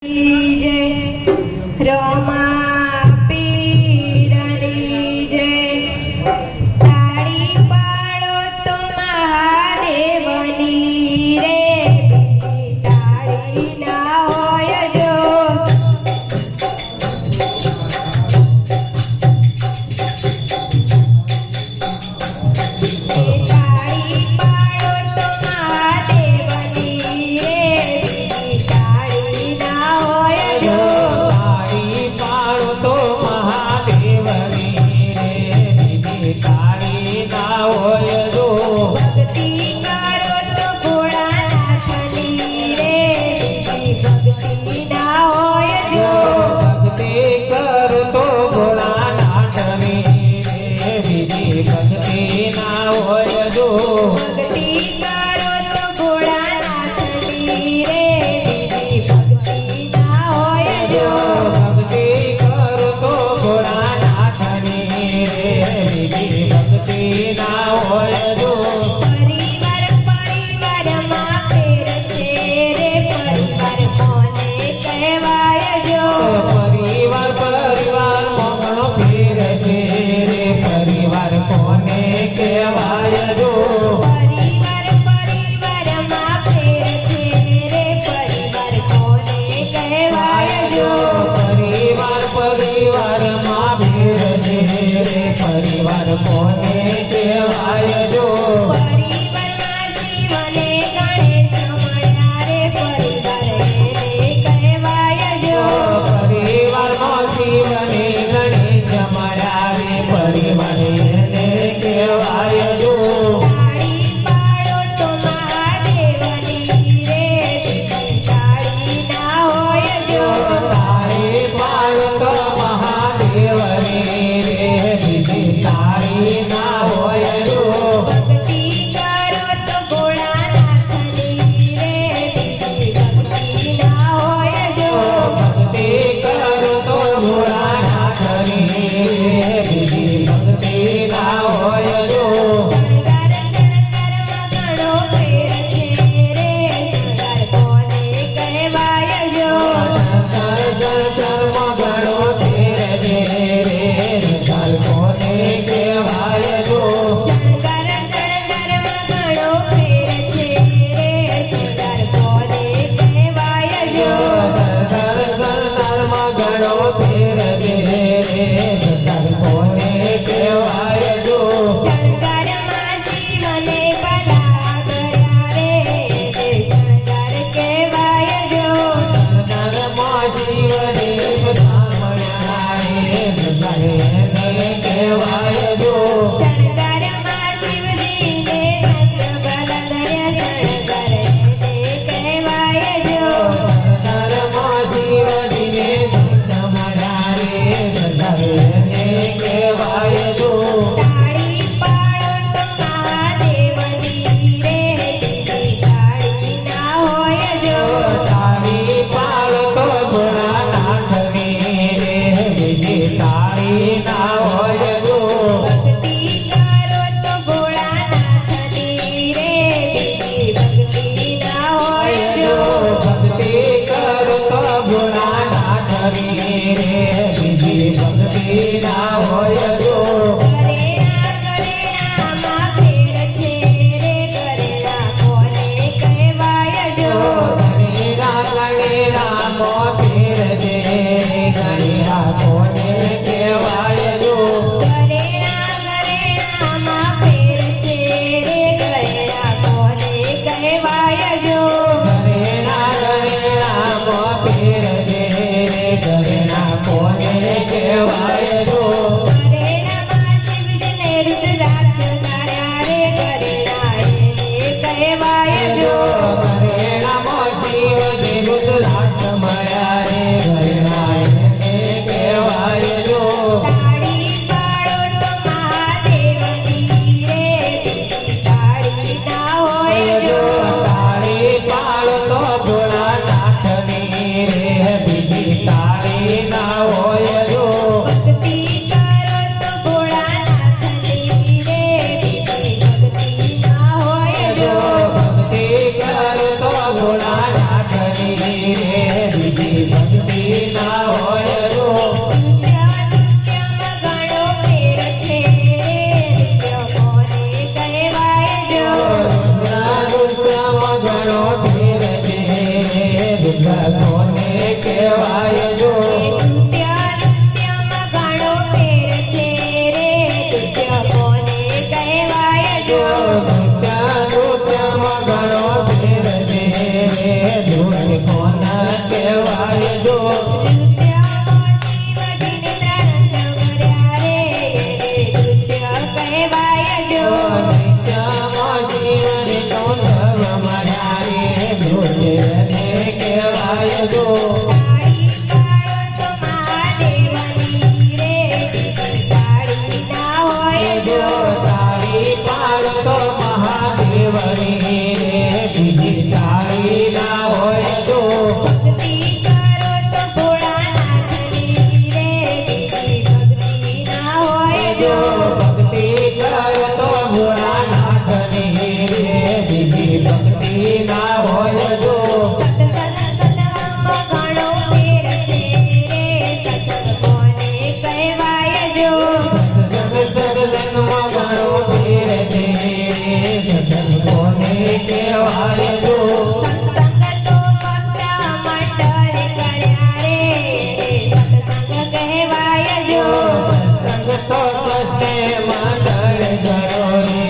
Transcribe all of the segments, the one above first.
जय रमा पीरनी जय ताड़ी पाड़ो तो महादेवनी रे ताड़ी ना होय जो ताड़ी पाड़ो तो महादेवनी रे ताड़ी ना होय जो ताड़ी पाड़ो तो महादेवनी रे बिनी ताड़ी ना होय जो भक्ति करो तो भोळानाथनी रे भक्ति ना होय जो भक्ति कर तो भोळानाथनी रे बिनी भक्ति ना होय जो भक्ति करो तो भोळानाथनी रे भक्ति ना होय जो भक्ति कर तो भोळानाथनी रे बिनी भक्ति ना होय जो परिवार परिवार માં ફેર છે રે પરિવાર કોને કહેવાય જો परिवार परिवार मोगणो फेर छे रे परिवार कोने कहेवाय जो પરિવાર પરિવાર માં ફેર છે રે પરિવાર કોને કહેવાય જો परिवार परिवार मां फेर छे रे परिवार कोने कहेवाय जो પરિવારમાં જીવને ગણેશ મળ્યા રે પરિવાર એને કહેવાય જો परिवार मां जीवने गणेश मळ्या रे परिवार ने कहेवाय जो તાળી પાડો તો મહાદેવની રે તાળી ના હોય જો ताड़ी पाड़ो तो महादेवनी रे बिनी ताड़ी ना होय जो ભક્તિ કરો તો ભોળાનાથની રે ભક્તિ ના હોય જો भक्ति करो तो भोळानाथनी रे बिनी भक्ति ना होय जो શણગાર શણગારમાં ઘણો ફેર છે રે શણગાર કોને કહેવાય જો कर कर्म गणो फेर जे रे कर कोने कहेवाय जो શણગાર શણગારમાં ઘણો ફેર છે રે શણગાર કોને કહેવાય જો कर कर्म गणो फेर जे रे कर कोने कहेवाय जो શણગારમાં જીવને ભલા કર્યા રે શણગાર કહેવાય જો નરમાં જીવને બધા મળ્યા રે બધાને કહેવાય જો શણગારમાં શિવજીને ધન્ય ભલા કર્યા શણગાર એને કહેવાય જો નરમાં જીવને બધા મળ્યા રે બધાને કહેવાય જો તાળી પાડો તો મહાદેવની રે તાળી ના હોય જો તાળી પાડો તો ભોળાનાથની રે બીજી તાળી ના હોય જો ભક્તિ કરો તો ભોળાનાથની રે ભક્તિ ના હોય જો ભક્તિ કરો તો ભોળાનાથની રે બીજી ભક્તિ ના હોય જો કરેણા કરેણામાં ફેર છે રે કરેણા કોને કહેવાય જો ગણેરા ગણેરા મો ફેર છે ગણેરા કોને કહેવાય જો કરેણા કરેણામાં ફેર છે રે કરેણા કોને કહેવાય જો ગણેરા ગણેરા મો ફેર છે ગણેરા કોને કહેવાય જો કરેણામાં શિવજીને રુદ્રાક્ષ ધાર્યા રે કરેણા એને કહેવાય જો ગણેરા મો શિવજી રુદ્રાક્ષ મળ્યા રે ગણેરા એને કહેવાય જો કોને કહેવાય જો નૃત્ય નૃત્યમાં ઘણો ફેર છે રે નૃત્ય કોને કહેવાય જો નૃત્યમાં ઘણો ફેર છે રે ધૂળ કોને કહેવાય જો નૃત્યમાં શિવજીને ત્રણ કર્યા રે નૃત્ય કહેવાય જો નિત્યમાં જીવન સૌંદર્ય મળ્યા રે ધૂળને કહેવાય જો તાળી પાડો તો મહાદેવની રે બીજી તાળી ના હોય જો તાળી પાડતો મહાદેવની રે બીજી તાળી ના હોય જો ભક્તિ કરો તો ભોળાનાથની રે બીજી ભક્તિ ના હોય જો ભક્તિ કરતો ભોળાનાથની રે બીજી ભક્તિ ના હોય જો સત્સંગમાં ઘણો ફેર છે રે સત્સંગ કોને કહેવાય જો સત્સંગમાં ઘણો ફેર છે સત્સંગ કોને કહેવાય જો સત્સંગ તો ફક્ત મંડળ કર્યા રે સત્સંગ કહેવાય જો સત્સંગ તો કૃષ્ણે મંડળ કરો રે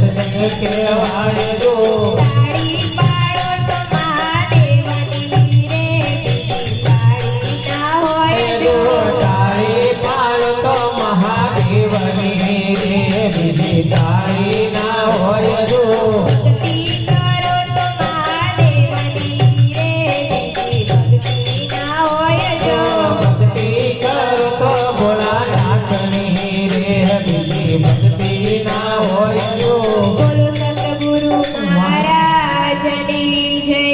સત્સંગ કહેવાય જો તાળી પાડો તો મહાદેવની રે બીજી તાળી ના હોય જો તાળી પાડતો મહાદેવની રે બીજી તાળી ના હોય જો ભક્તિ કરો તો મહાદેવની રે બીજી ભક્તિ ના હોય જો ભક્તિ કરતો ભોળાનાથની રે બીજી ભક્તિ ના હોય જો બોલો સતગુરુ મહારાજની જય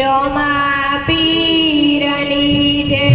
રોમા પીરની જય